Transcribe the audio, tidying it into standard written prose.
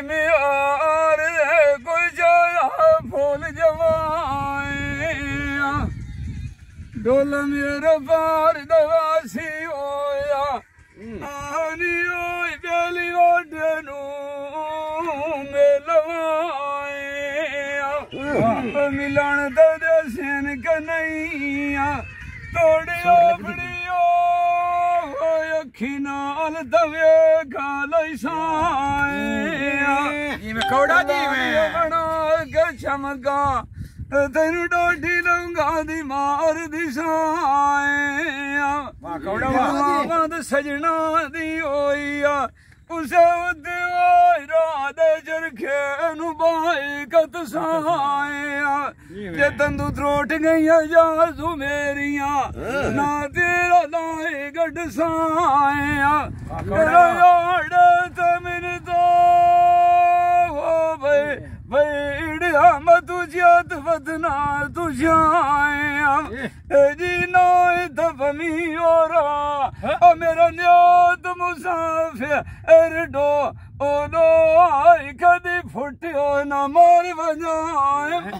मियार कोई जाया फूल जवाए डोल मेरा पार दवासी होया आनी होई बेली ओडनू मेलवाए मिलन दे सेन कन्हैया तोड़े अपनी अखी नाल दवे गाल साए कौड़ा जी में बना के चमका तेनू डोडी लंगा दी मार दिसाए सजना दी होइया उसे रात चरखे नु बाई कत साया जे तंदू त्रोट गईया जाजू मेरिया ना तेरा लाए गड साया तेरा याड ते मिन तो हो बैठा मैं तुझ्यात वदना तुझ्या जी नोय तफमी ओरा मेरा न्यात मुसाफिर डो ओ नो कदी फुटियो न मार वजाए